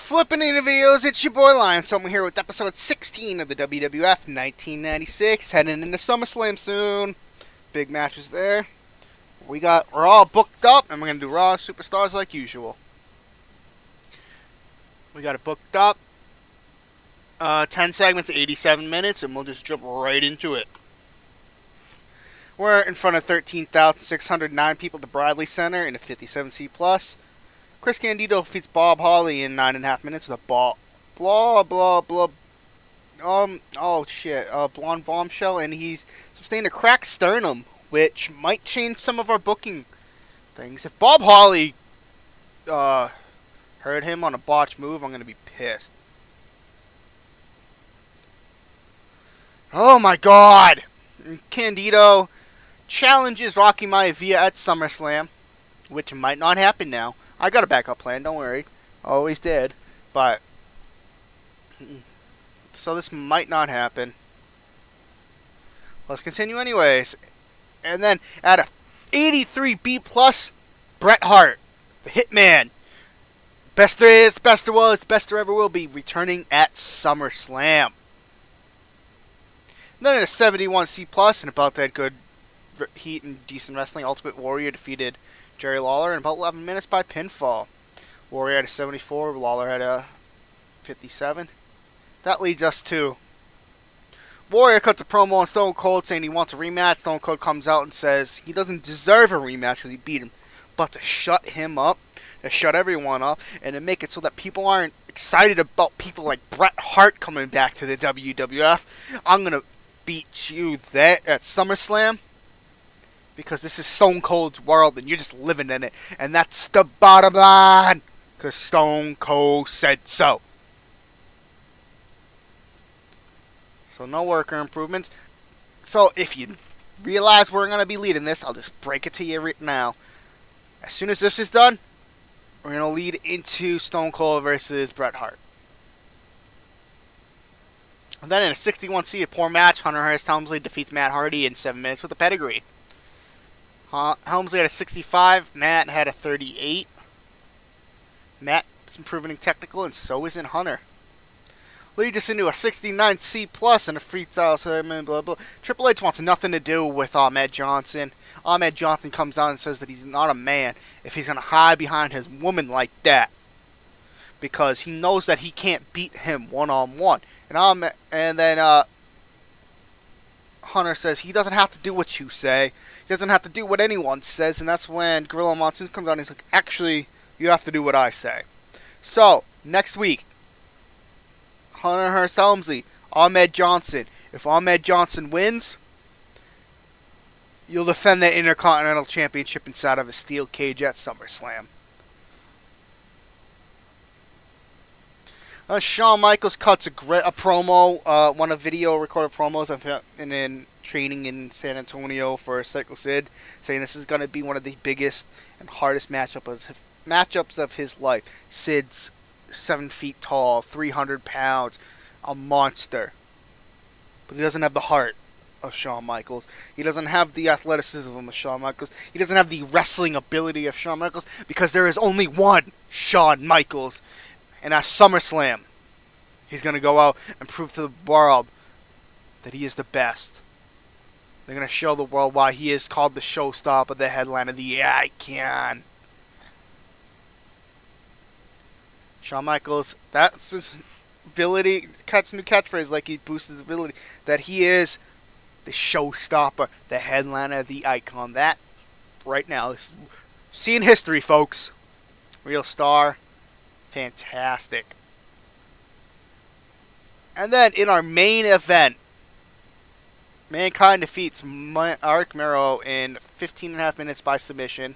Flipping into videos, it's your boy Lion. So I'm here with episode 16 of the WWF 1996. Heading into Summerslam soon. Big matches there. We're all booked up, and we're gonna do Raw Superstars like usual. We got it booked up. 10 segments, 87 minutes, and we'll just jump right into it. We're in front of 13,609 people at the Bradley Center in a 57C plus. Chris Candido defeats Bob Holly in 9.5 minutes with a blonde bombshell, and he's sustained a cracked sternum, which might change some of our booking things. If Bob Holly hurt him on a botch move, I'm gonna be pissed. Oh my God! Candido challenges Rocky Maivia at SummerSlam, which might not happen now. I got a backup plan, don't worry. Always did. But, so this might not happen. Let's continue anyways. And then, at a 83B plus, Bret Hart, the Hitman. Best there is, best there was, best there ever will be, returning at SummerSlam. And then at a 71C plus, and about that good heat and decent wrestling, Ultimate Warrior defeated Jerry Lawler in about 11 minutes by pinfall. Warrior had a 74, Lawler had a 57. That leads us to Warrior cuts a promo on Stone Cold saying he wants a rematch. Stone Cold comes out and says he doesn't deserve a rematch because he beat him. But to shut him up, to shut everyone up, and to make it so that people aren't excited about people like Bret Hart coming back to the WWF, I'm going to beat you there at SummerSlam. Because this is Stone Cold's world and you're just living in it. And that's the bottom line. Because Stone Cold said so. So no worker improvements. So if you realize we're going to be leading this, I'll just break it to you right now. As soon as this is done, we're going to lead into Stone Cold versus Bret Hart. And then in a 61C, a poor match, Hunter Hearst Helmsley defeats Matt Hardy in 7 minutes with a pedigree. Helmsley had a 65. Matt had a 38. Matt is improving in technical, and so isn't Hunter. Lead us into a 69C plus and a freestyle segment, blah, blah. Triple H wants nothing to do with Ahmed Johnson. Ahmed Johnson comes on and says that he's not a man if he's going to hide behind his woman like that. Because he knows that he can't beat him one-on-one. And then Hunter says he doesn't have to do what you say. He doesn't have to do what anyone says. And that's when Gorilla Monsoon comes on and he's like, actually, you have to do what I say. So, next week, Hunter Hearst Helmsley, Ahmed Johnson. If Ahmed Johnson wins, you'll defend the Intercontinental Championship inside of a steel cage at SummerSlam. Shawn Michaels cuts a promo, one of video recorded promos of him in training in San Antonio for Psycho Sid, saying this is going to be one of the biggest and hardest matchups of his life. Sid's 7 feet tall, 300 pounds, a monster. But he doesn't have the heart of Shawn Michaels. He doesn't have the athleticism of Shawn Michaels. He doesn't have the wrestling ability of Shawn Michaels because there is only one Shawn Michaels. And at SummerSlam, he's going to go out and prove to the world that he is the best. They're going to show the world why he is called the showstopper, the headliner, the icon. Shawn Michaels, that's his ability, new catchphrase, like he boosts his ability, that he is the showstopper, the headliner, the icon. That, right now, is seeing history, folks. Real star. Fantastic. And then in our main event, Mankind defeats Mark Mero in 15.5 minutes by submission.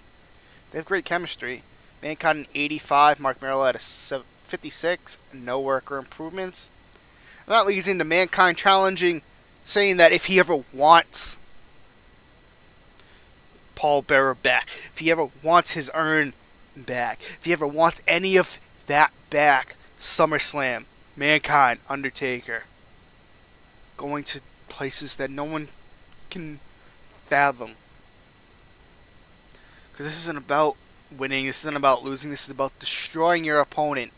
They have great chemistry. Mankind in 85, Mark Mero at a 56, no worker improvements. And that leads into Mankind challenging, saying that if he ever wants Paul Bearer back, if he ever wants his urn back, if he ever wants any of that back, SummerSlam, Mankind, Undertaker, going to places that no one can fathom. Because this isn't about winning, this isn't about losing, this is about destroying your opponent.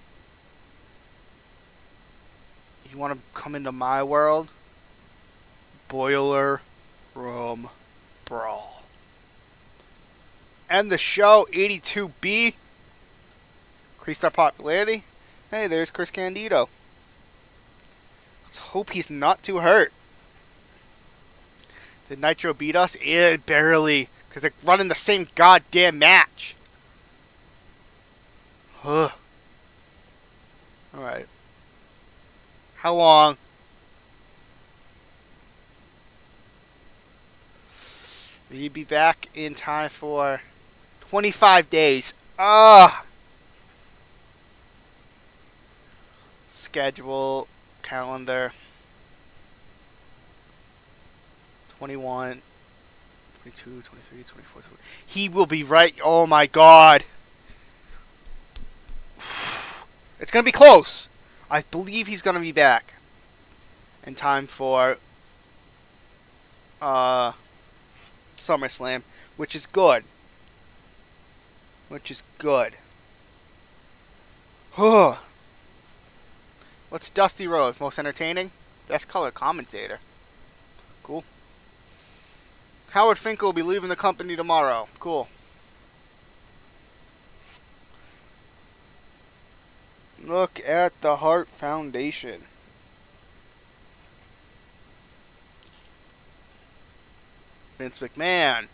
You want to come into my world? Boiler Room Brawl. End the show, 82B. Increased our popularity. Hey, there's Chris Candido. Let's hope he's not too hurt. Did Nitro beat us? Yeah, barely. Because they're running the same goddamn match. Ugh. Alright. How long? Will you be back in time for 25 days? Ah! Schedule, calendar. 21, 22, 23, 24. 25. He will be right. Oh my god. It's going to be close. I believe he's going to be back in time for SummerSlam, which is good. Which is good. What's Dusty Rhodes? Most entertaining? Best color commentator. Cool. Howard Finkel will be leaving the company tomorrow. Cool. Look at the Hart Foundation. Vince McMahon.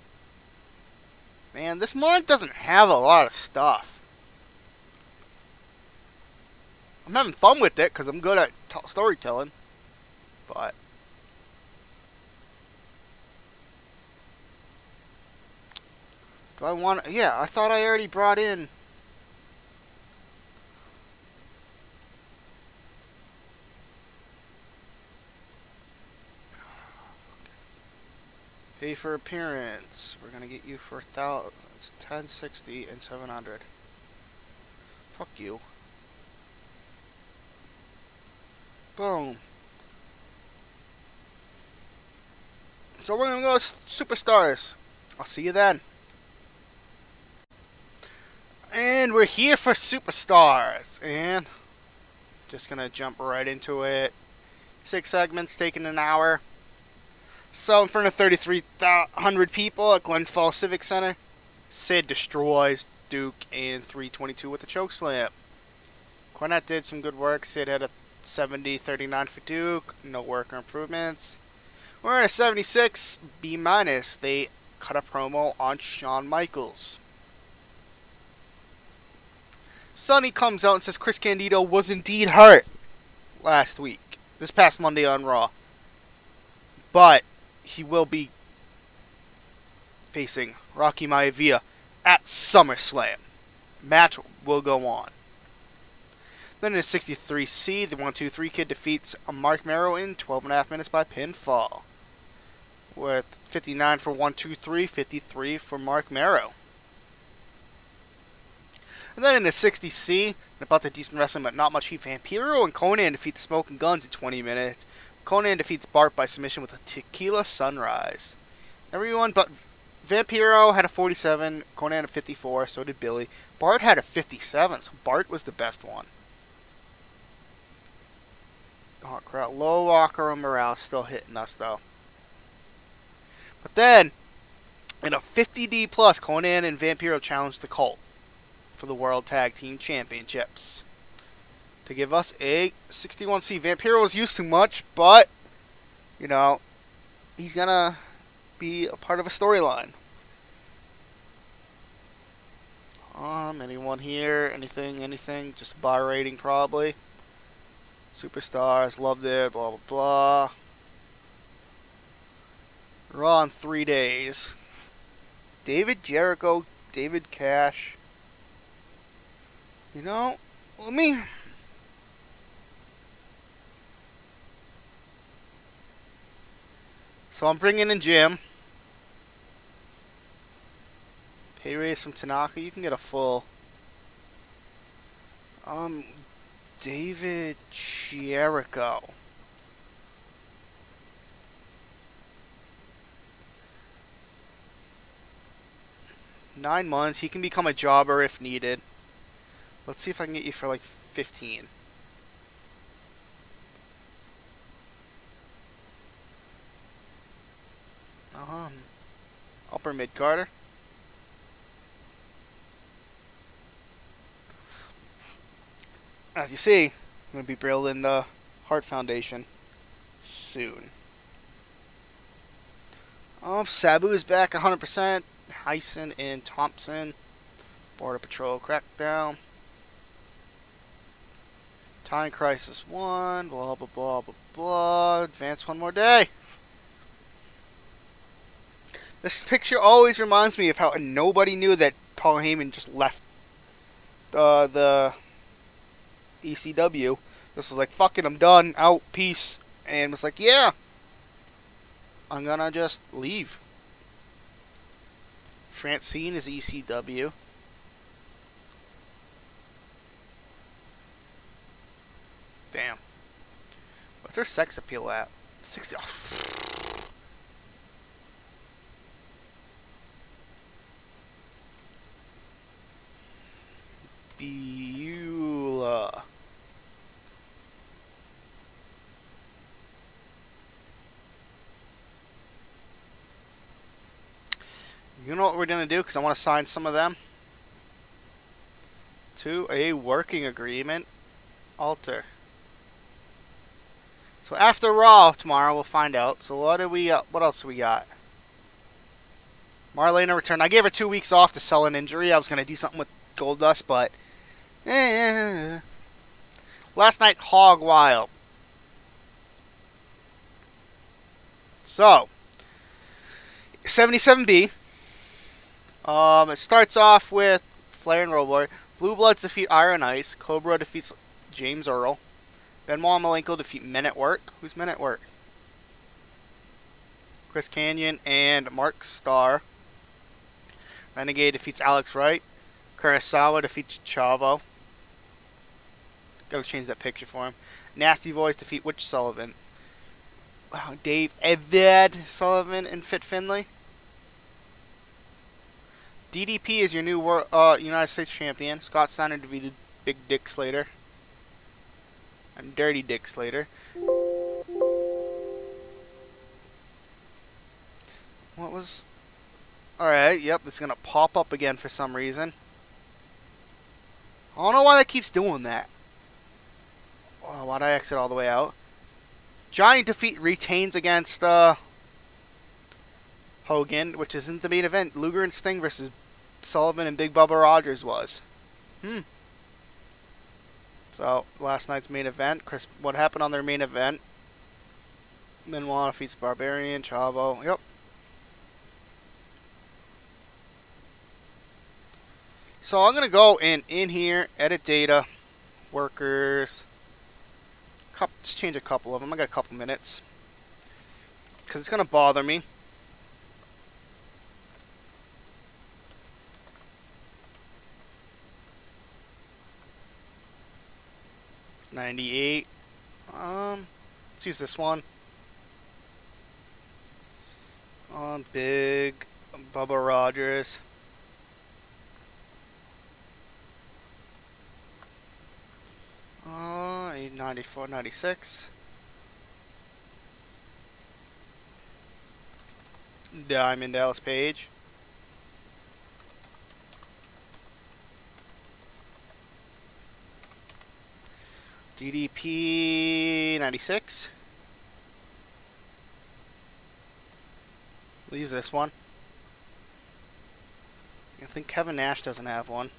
Man, this month doesn't have a lot of stuff. I'm having fun with it because I'm good at storytelling. But do I want to? Yeah, I thought I already brought in. Pay for appearance. We're gonna get you for 1,000, 1060 and 700. Fuck you. Boom. So we're gonna go to Superstars. I'll see you then. And we're here for Superstars. And just gonna jump right into it. 6 segments, taking an hour. So in front of 3,300 people at Glen Falls Civic Center, Sid destroys Duke in 322 with a chokeslam. Cornette did some good work. Sid had a 70-39 for Duke. No work or improvements. We're at a 76 B-. They cut a promo on Shawn Michaels. Sonny comes out and says Chris Candido was indeed hurt last week. This past Monday on Raw. But he will be facing Rocky Maivia at SummerSlam. Match will go on. Then in a 63C, the 1-2-3 Kid defeats Mark Merrow in 12.5 minutes by pinfall. With 59 for 1-2-3, 53 for Mark Merrow. And then in the 60C, and about the decent wrestling but not much heat, Vampiro and Conan defeat the Smoking Guns in 20 minutes. Conan defeats Bart by submission with a Tequila Sunrise. Everyone but Vampiro had a 47, Conan had a 54, so did Billy. Bart had a 57, so Bart was the best one. Oh crap, low locker room morale still hitting us though. But then, in a 50D plus, Conan and Vampiro challenged the Cult for the World Tag Team Championships. To give us a 61C. Vampiro was used too much, but, you know, he's gonna be a part of a storyline. Anyone here? Anything? Just a bar rating probably. Superstars, loved it, blah, blah, blah. Raw in 3 days. David Jericho, David Cash. You know, let me... So I'm bringing in Jim. Pay raise from Tanaka. You can get a full... David Jericho. $9 months. He can become a jobber if needed. Let's see if I can get you for like 15. Upper mid Carter. As you see, I'm going to be building the Heart Foundation soon. Sabu is back 100%. Hyson and Thompson. Border Patrol crackdown. Time Crisis 1. Blah, blah, blah, blah, blah. Advance one more day. This picture always reminds me of how nobody knew that Paul Heyman just left the ECW. This was like, fuck it, I'm done, out, peace. And was like, yeah, I'm gonna just leave. Francine is ECW. Damn. What's her sex appeal at? 60. Oh. Beulah. You know what we're going to do? Because I want to sign some of them to a working agreement. Alter. So after Raw tomorrow, we'll find out. So what else do we got? Marlena returned. I gave her 2 weeks off to sell an injury. I was going to do something with Goldust, but last night, Hog Wild. So 77B. It starts off with Flair and Road Warrior. Blue Bloods defeat Iron Ice. Cobra defeats James Earl. Benoit and Malenko defeat Men at Work. Who's Men at Work? Chris Kanyon and Mark Starr. Renegade defeats Alex Wright. Kurosawa defeats Chavo. Gotta change that picture for him. Nasty Boys defeat Witch Sullivan. Dave Evad Sullivan and Fit Finlay. DDP is your new United States champion. Scott Steiner defeated Big Dick Slater. And Dirty Dick Slater. What was... Alright, yep, it's gonna pop up again for some reason. I don't know why that keeps doing that. Why'd I exit all the way out? Giant Defeat retains against Hogan, which isn't the main event. Luger and Sting versus Sullivan and Big Bubba Rogers was. So, last night's main event. What happened on their main event? Benoit defeats Barbarian, Chavo. Yep. So, I'm going to go in here, edit data, workers. Just change a couple of them. I got a couple minutes. Because it's going to bother me. $98. Let's use this one. Big Bubba Rogers. $94, $96. Diamond Dallas Page. DDP 96. We'll use this one. I think Kevin Nash doesn't have one.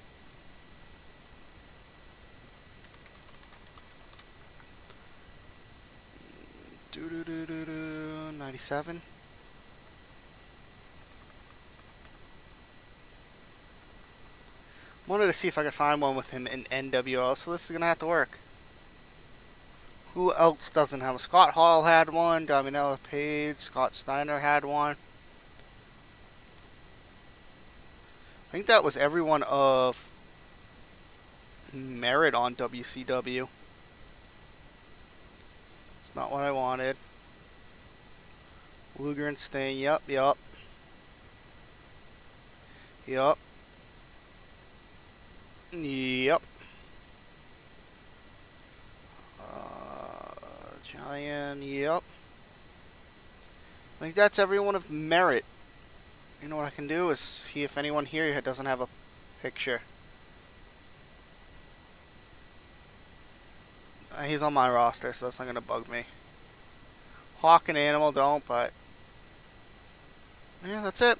Do 97. Wanted to see if I could find one with him in NWO, so this is gonna have to work. Who else doesn't have a? Scott Hall had one. Diamond Page. Scott Steiner had one. I think that was everyone of merit on WCW. It's not what I wanted. Luger and Sting. Yep. Yep. Yep. Yep. Giant. Yep. Like, that's everyone of merit. You know what I can do is see if anyone here doesn't have a picture. He's on my roster, so that's not going to bug me. Hawk and Animal don't, but... yeah, that's it.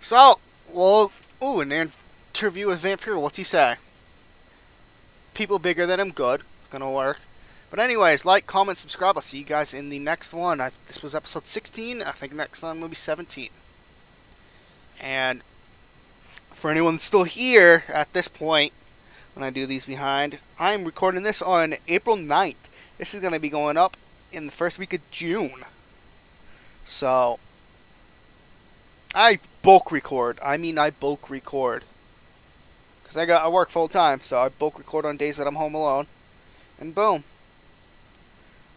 So, well... ooh, an interview with Vampire. What's he say? People bigger than him, good. It's going to work. But anyways, like, comment, subscribe. I'll see you guys in the next one. This was episode 16. I think next time will be 17. And for anyone still here at this point, when I do these behind, I'm recording this on April 9th. This is going to be going up in the first week of June. So, I bulk record. I bulk record. Because I work full time, so I bulk record on days that I'm home alone. And boom.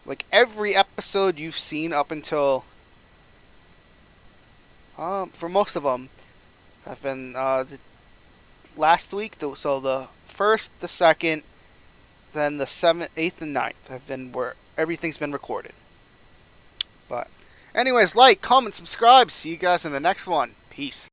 Like every episode you've seen up until... for most of them, have been last week. So the first, the second, then the 7th, 8th, and 9th have been where everything's been recorded. But anyways, like, comment, subscribe. See you guys in the next one. Peace.